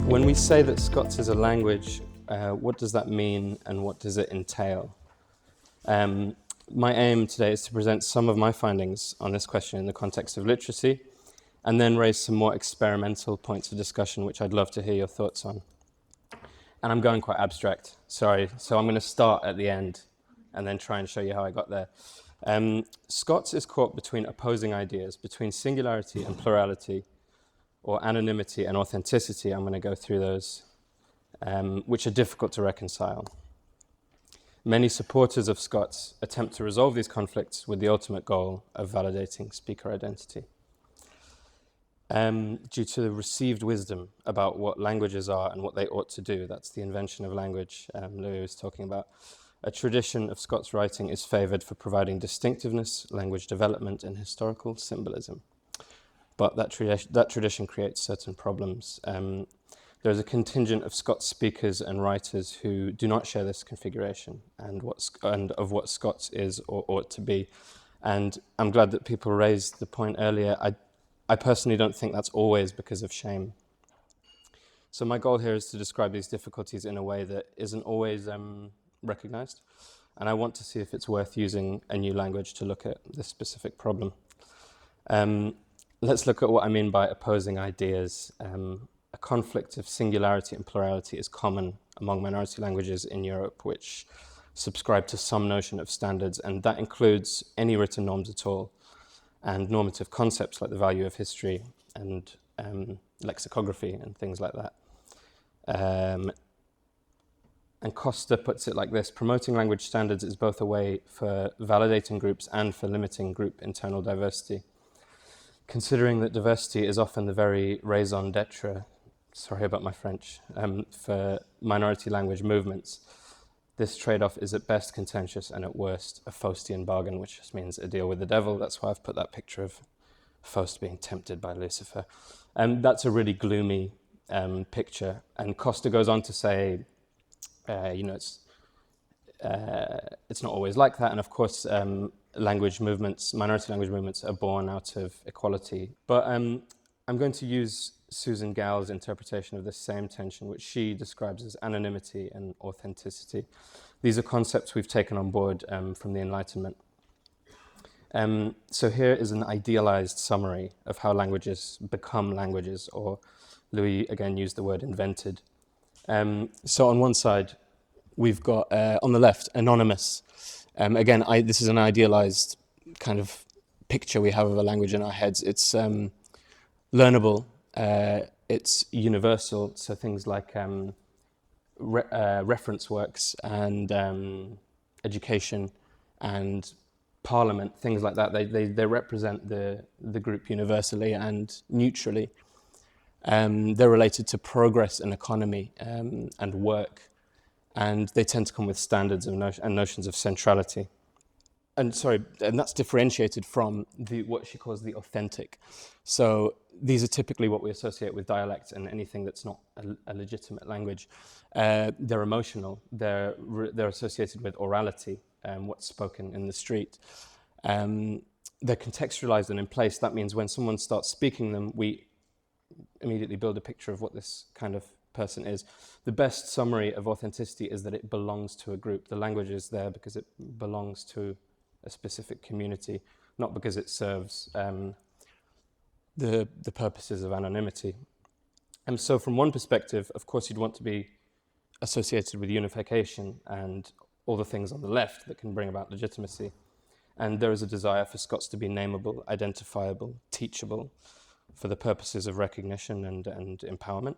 When we say that Scots is a language, what does that mean and what does it entail? My aim today is to present some of my findings on this question in the context of literacy, and then raise some more experimental points of discussion, which I'd love to hear your thoughts on. And I'm going quite abstract, sorry, so I'm going to start at the end and then try and show you how I got there. Scots is caught between opposing ideas, between singularity and plurality, or anonymity and authenticity. I'm going to go through those, which are difficult to reconcile. Many supporters of Scots attempt to resolve these conflicts with the ultimate goal of validating speaker identity. Due to the received wisdom about what languages are and what they ought to do, that's the invention of language Louis was talking about, a tradition of Scots writing is favoured for providing distinctiveness, language development, and historical symbolism. But that tradition creates certain problems. There's a contingent of Scots speakers and writers who do not share this configuration and of what Scots is or ought to be. And I'm glad that people raised the point earlier. I personally don't think that's always because of shame. So my goal here is to describe these difficulties in a way that isn't always recognised. And I want to see if it's worth using a new language to look at this specific problem. Let's look at what I mean by opposing ideas. A conflict of singularity and plurality is common among minority languages in Europe, which subscribe to some notion of standards, and that includes any written norms at all, and normative concepts like the value of history and lexicography and things like that. And Costa puts it like this: promoting language standards is both a way for validating groups and for limiting group internal diversity. Considering that diversity is often the very raison d'etre, sorry about my French, for minority language movements, this trade-off is at best contentious and at worst a Faustian bargain, which just means a deal with the devil. That's why I've put that picture of Faust being tempted by Lucifer. That's a really gloomy picture. And Costa goes on to say, it's not always like that. And of course, language movements, minority language movements, are born out of equality. But I'm going to use Susan Gall's interpretation of this same tension, which she describes as anonymity and authenticity. These are concepts we've taken on board from the Enlightenment. So here is an idealized summary of how languages become languages, or Louis again used the word invented. So on one side, we've got, on the left, anonymous. Again, this is an idealized kind of picture we have of a language in our heads. It's learnable, it's universal, so things like reference works and education and parliament, things like that, they represent the group universally and neutrally. They're related to progress and economy and work, and they tend to come with standards and notions of centrality. And that's differentiated from what she calls the authentic. So these are typically what we associate with dialect and anything that's not a legitimate language. They're emotional. They're associated with orality, what's spoken in the street. They're contextualized and in place. That means when someone starts speaking them, we immediately build a picture of what this kind of person is. The best summary of authenticity is that it belongs to a group. The language is there because it belongs to a specific community, not because it serves the purposes of anonymity. And so from one perspective, of course, you'd want to be associated with unification and all the things on the left that can bring about legitimacy. And there is a desire for Scots to be nameable, identifiable, teachable for the purposes of recognition and empowerment.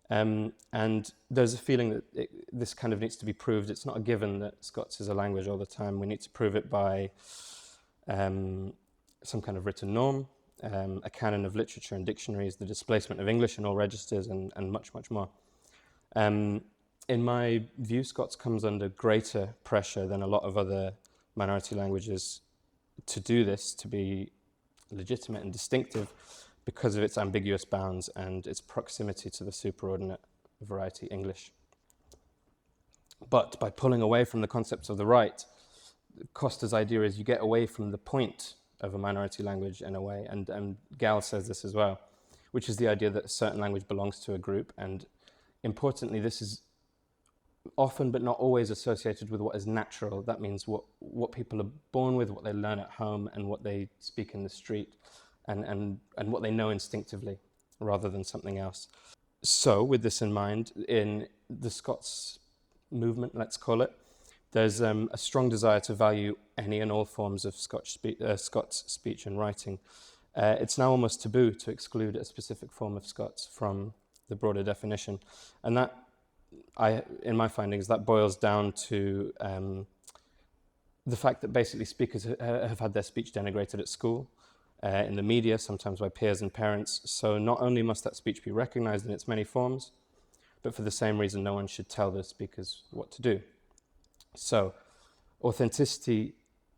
And there's a feeling that this kind of needs to be proved. It's not a given that Scots is a language all the time. We need to prove it by some kind of written norm, a canon of literature and dictionaries, the displacement of English in all registers, and much, much more. In my view, Scots comes under greater pressure than a lot of other minority languages to do this, to be legitimate and distinctive, because of its ambiguous bounds and its proximity to the superordinate variety English. But by pulling away from the concepts of the right, Costa's idea is you get away from the point of a minority language in a way, and Gall says this as well. which is the idea that a certain language belongs to a group. And importantly, this is often but not always associated with what is natural. That means what people are born with, what they learn at home, and what they speak in the street, and what they know instinctively, rather than something else. So, with this in mind, in the Scots movement, let's call it, there's a strong desire to value any and all forms of Scots speech and writing. It's now almost taboo to exclude a specific form of Scots from the broader definition. And that, in my findings, that boils down to the fact that basically speakers have had their speech denigrated at school, in the media, sometimes by peers and parents. So not only must that speech be recognized in its many forms, but for the same reason, no one should tell the speakers what to do. So authenticity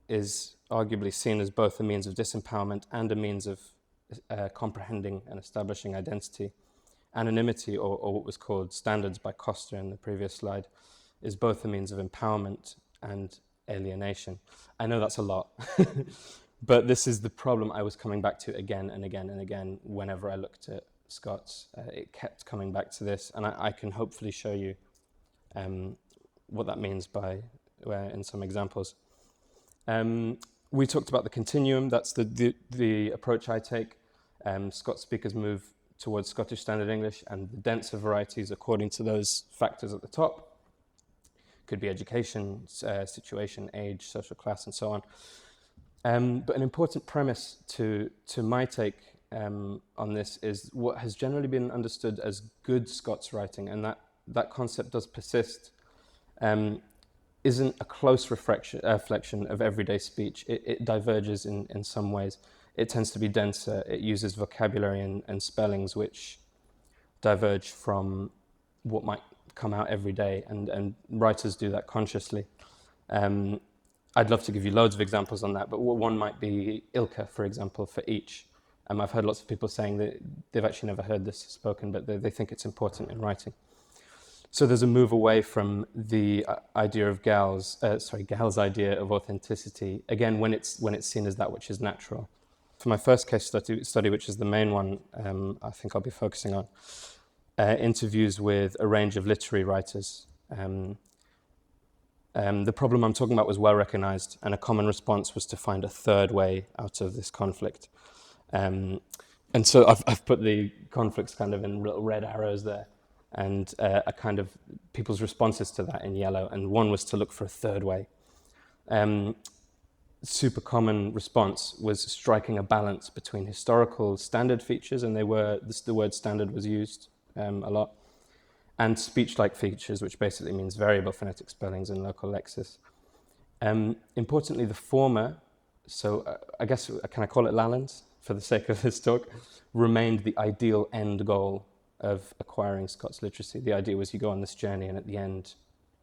is arguably seen as both a means of disempowerment and a means of comprehending and establishing identity. Anonymity, or what was called standards by Costa in the previous slide, is both a means of empowerment and alienation. I know that's a lot, but this is the problem I was coming back to again and again and again whenever I looked at Scots. It kept coming back to this, and I can hopefully show you what that means in some examples. We talked about the continuum. That's the approach I take. Scots speakers move towards Scottish Standard English and the denser varieties according to those factors at the top. Could be education, situation, age, social class, and so on. But an important premise to my take on this is what has generally been understood as good Scots writing, and that concept does persist, isn't a close reflection of everyday speech. It diverges in some ways. It tends to be denser. It uses vocabulary and spellings which diverge from what might come out every day, and writers do that consciously. I'd love to give you loads of examples on that, but one might be Ilka, for example, for each. I've heard lots of people saying that they've actually never heard this spoken, but they think it's important in writing. So there's a move away from the idea of Gal's idea of authenticity, again, when it's seen as that which is natural. For my first case study, which is the main one I think I'll be focusing on, interviews with a range of literary writers. The problem I'm talking about was well recognized, and a common response was to find a third way out of this conflict. And so I've put the conflicts kind of in little red arrows there, and a kind of people's responses to that in yellow, and one was to look for a third way. Super common response was striking a balance between historical standard features, and the word standard was used a lot, and speech-like features, which basically means variable phonetic spellings and local lexis. Importantly, the former, so I guess, can I call it Lallands for the sake of this talk, remained the ideal end goal of acquiring Scots literacy. The idea was you go on this journey and at the end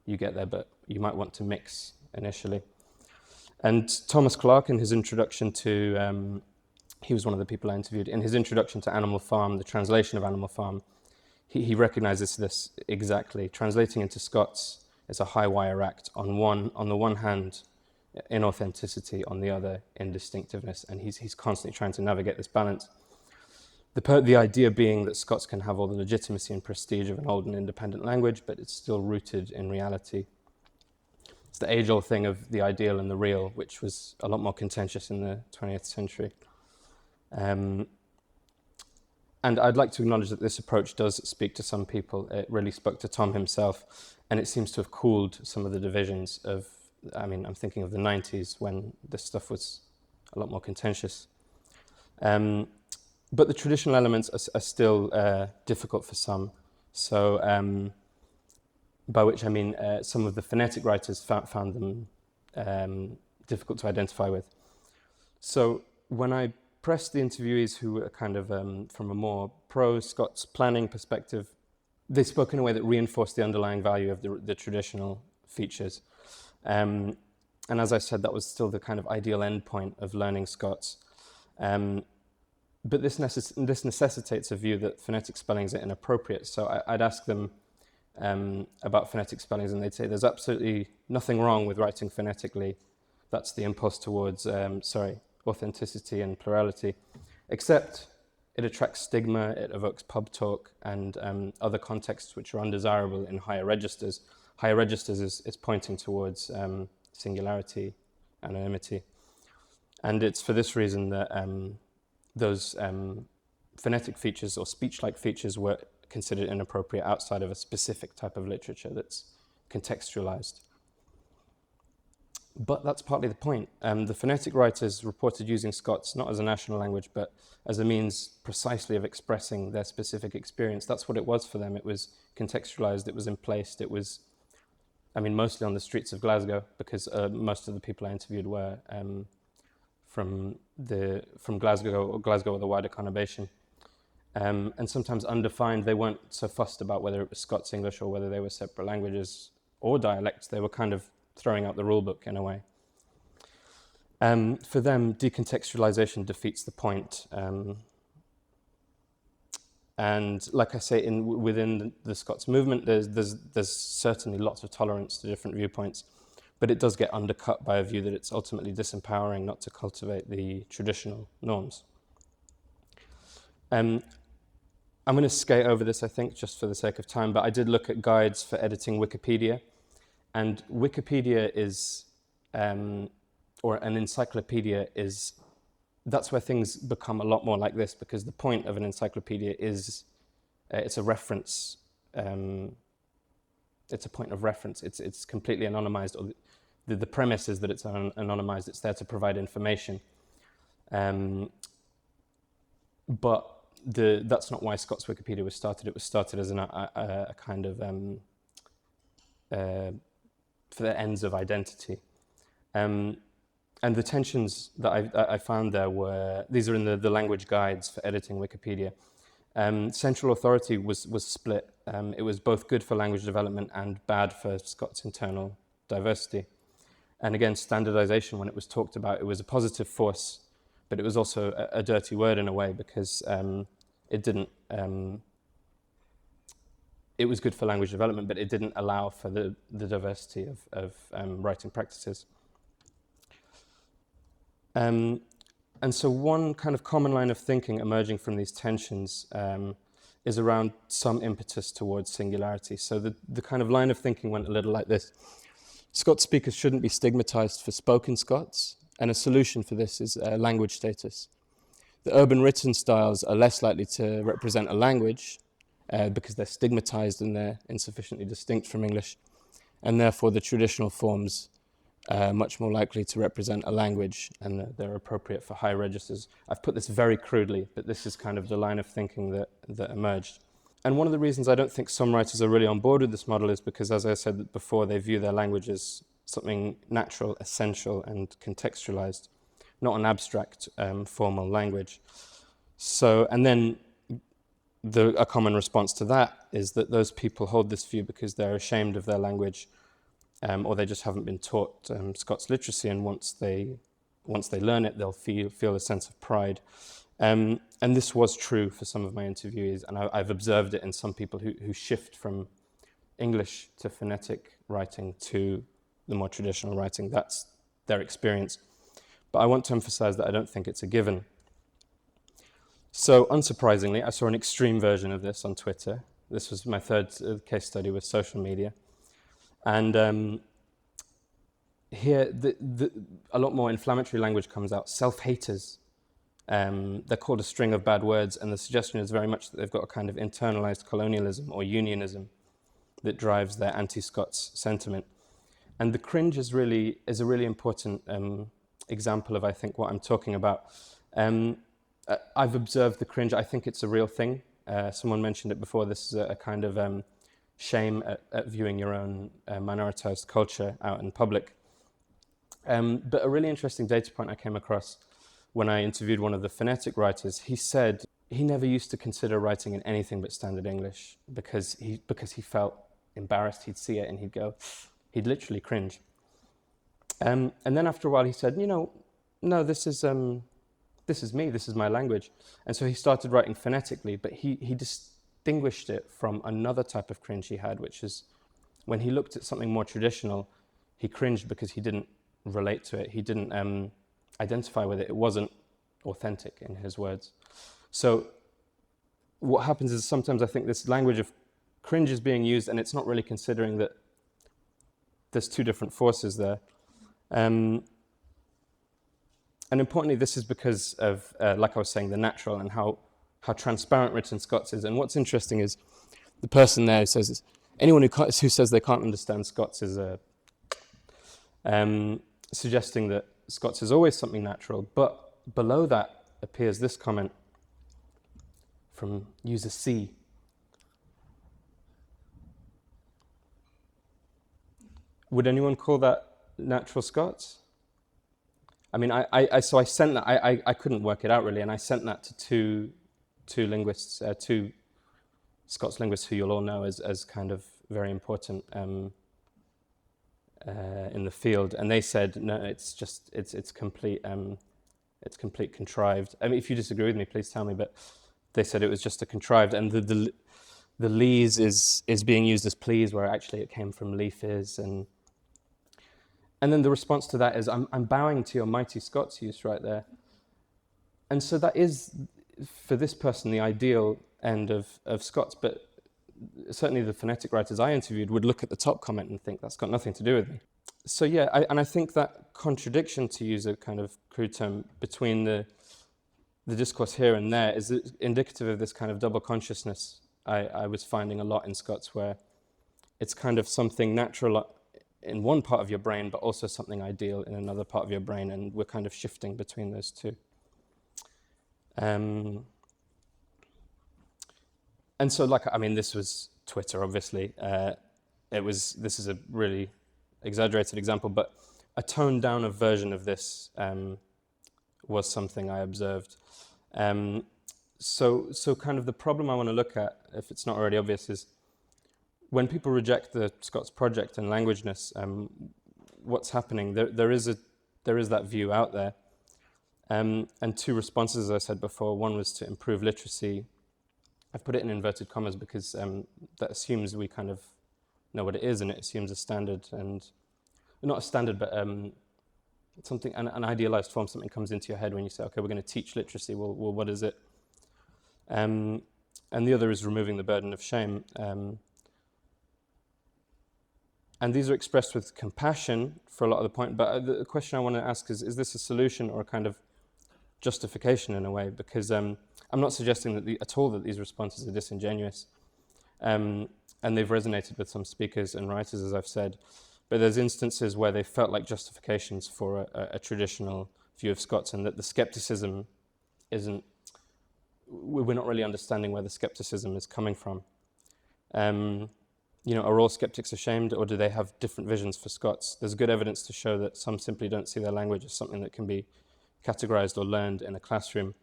you get there, but you might want to mix initially. And Thomas Clarke, in his introduction to, he was one of the people I interviewed, in his introduction to Animal Farm, the translation of Animal Farm, he recognizes this exactly. Translating into Scots is a high wire act, on the one hand, inauthenticity, on the other, indistinctiveness, and he's constantly trying to navigate this balance. The idea being that Scots can have all the legitimacy and prestige of an old and independent language, but it's still rooted in reality. It's the age-old thing of the ideal and the real, which was a lot more contentious in the 20th century. And I'd like to acknowledge that this approach does speak to some people. It really spoke to Tom himself, and it seems to have cooled some of the divisions of, I'm thinking of the 90s when this stuff was a lot more contentious. But the traditional elements are still difficult for some. So, by which I mean some of the phonetic writers found them difficult to identify with. So when I pressed the interviewees who were kind of from a more pro-Scots planning perspective, they spoke in a way that reinforced the underlying value of the traditional features. And as I said, that was still the kind of ideal endpoint of learning Scots. But this necessitates a view that phonetic spellings are inappropriate. So I'd ask them about phonetic spellings, and they'd say there's absolutely nothing wrong with writing phonetically. That's the impulse towards, authenticity and plurality. Except It attracts stigma, it evokes pub talk, and other contexts which are undesirable in higher registers. Higher registers is pointing towards singularity, anonymity. And it's for this reason that those phonetic features or speech-like features were considered inappropriate outside of a specific type of literature that's contextualized. But that's partly the point. The phonetic writers reported using Scots not as a national language, but as a means precisely of expressing their specific experience. That's what it was for them. It was contextualized, it was emplaced, it was, I mean, mostly on the streets of Glasgow, because most of the people I interviewed were from Glasgow or the wider conurbation. And sometimes undefined. They weren't so fussed about whether it was Scots English or whether they were separate languages or dialects. They were kind of throwing out the rule book in a way. For them, decontextualization defeats the point. And like I say, within the Scots movement, there's certainly lots of tolerance to different viewpoints, but it does get undercut by a view that it's ultimately disempowering not to cultivate the traditional norms. I'm going to skate over this, I think, just for the sake of time, but I did look at guides for editing Wikipedia. And Wikipedia is, or an encyclopedia is, that's where things become a lot more like this, because the point of an encyclopedia is, it's a reference, it's a point of reference. It's completely anonymized, or the premise is that it's anonymized, it's there to provide information. But that's not why Scots Wikipedia was started. It was started as a kind of, for the ends of identity. And the tensions that I found there were, these are in the language guides for editing Wikipedia. Central authority was split. It was both good for language development and bad for Scots' internal diversity. And again, standardization, when it was talked about, it was a positive force, but it was also a dirty word in a way, because it didn't, it was good for language development, but it didn't allow for the diversity of writing practices. And so one kind of common line of thinking emerging from these tensions is around some impetus towards singularity. So the kind of line of thinking went a little like this. Scots speakers shouldn't be stigmatized for spoken Scots, and a solution for this is language status. The urban written styles are less likely to represent a language because they're stigmatized and they're insufficiently distinct from English, and therefore the traditional forms much more likely to represent a language, and they're appropriate for high registers. I've put this very crudely, but this is kind of the line of thinking that emerged. And one of the reasons I don't think some writers are really on board with this model is because, as I said before, they view their language as something natural, essential, and contextualized, not an abstract formal language. So, and then a common response to that is that those people hold this view because they're ashamed of their language, or they just haven't been taught Scots literacy, and once they learn it, they'll feel a sense of pride. And this was true for some of my interviewees, and I've observed it in some people who shift from English to phonetic writing to the more traditional writing. That's their experience. But I want to emphasize that I don't think it's a given. So unsurprisingly, I saw an extreme version of this on Twitter. This was my third case study with social media. And here, a lot more inflammatory language comes out. Self-haters. They're called a string of bad words, and the suggestion is very much that they've got a kind of internalized colonialism or unionism that drives their anti-Scots sentiment. And the cringe is a really important example of, I think, what I'm talking about. I've observed the cringe. I think it's a real thing. Someone mentioned it before. This is a kind of shame at viewing your own minoritized culture out in public. But a really interesting data point I came across when I interviewed one of the phonetic writers. He said he never used to consider writing in anything but standard English because he felt embarrassed. He'd see it and he'd literally cringe. And then after a while he said, no, this is me, this is my language. And so he started writing phonetically, but he distinguished it from another type of cringe he had, which is when he looked at something more traditional, he cringed because he didn't relate to it. He didn't identify with it. It wasn't authentic, in his words. So what happens is sometimes I think this language of cringe is being used, and it's not really considering that there's two different forces there. And importantly, this is because of, like I was saying, the natural and how transparent written Scots is. And what's interesting is the person there says, anyone who says they can't understand Scots is suggesting that Scots is always something natural. But below that appears this comment from user C. Would anyone call that natural Scots? I mean, so I sent that. I couldn't work it out really, and I sent that to two linguists, two Scots linguists who you'll all know as kind of very important in the field, and they said no, it's complete contrived. I mean, if you disagree with me, please tell me. But they said it was just a contrived, and the lees is being used as please, where actually it came from leaf is, and then the response to that is I'm bowing to your mighty Scots use right there, and so that is for this person the ideal end of Scots, but certainly the phonetic writers I interviewed would look at the top comment and think that's got nothing to do with me. So yeah, I think that contradiction, to use a kind of crude term, between the discourse here and there is indicative of this kind of double consciousness I was finding a lot in Scots, where it's kind of something natural in one part of your brain, but also something ideal in another part of your brain, and we're kind of shifting between those two. And so, this was Twitter, obviously. This is a really exaggerated example, but a toned down version of this was something I observed. So kind of the problem I want to look at, if it's not already obvious, is when people reject the Scots project and languageness, what's happening? There is that view out there. And two responses, as I said before. One was to improve literacy. I've put it in inverted commas because that assumes we kind of know what it is, and it assumes a standard, and not a standard, but something, an idealized form. Something comes into your head when you say, okay, we're going to teach literacy. Well, what is it? And the other is removing the burden of shame. And these are expressed with compassion for a lot of the point, but the question I want to ask is this a solution or a kind of justification in a way? Because I'm not suggesting that at all that these responses are disingenuous, and they've resonated with some speakers and writers, as I've said, but there's instances where they felt like justifications for a traditional view of Scots, and that the skepticism isn't, we're not really understanding where the skepticism is coming from. Are all skeptics ashamed, or do they have different visions for Scots? There's good evidence to show that some simply don't see their language as something that can be categorized or learned in a classroom.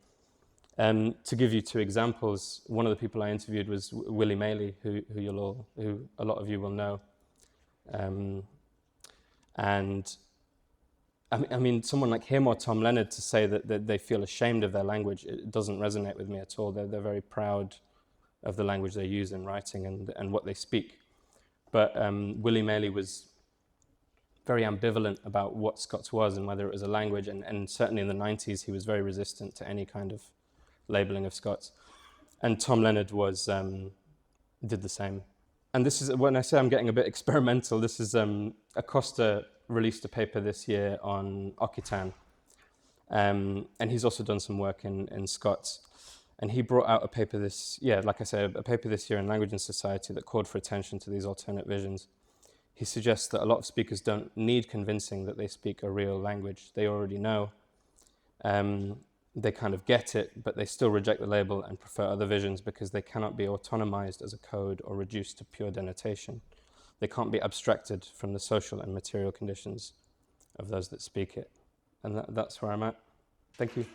To give you two examples, one of the people I interviewed was Willie Maley, who a lot of you will know. And I mean, someone like him or Tom Leonard to say that they feel ashamed of their language, it doesn't resonate with me at all. They're very proud of the language they use in writing and what they speak. But Willie Maley was very ambivalent about what Scots was and whether it was a language, and certainly in the 90s he was very resistant to any kind of labelling of Scots. And Tom Leonard did the same. And this is, when I say I'm getting a bit experimental, this is Acosta released a paper this year on Occitan, and he's also done some work in Scots. And he brought out a paper a paper this year in Language and Society that called for attention to these alternate visions. He suggests that a lot of speakers don't need convincing that they speak a real language. They already know. They kind of get it, but they still reject the label and prefer other visions because they cannot be autonomized as a code or reduced to pure denotation. They can't be abstracted from the social and material conditions of those that speak it. And that's where I'm at. Thank you.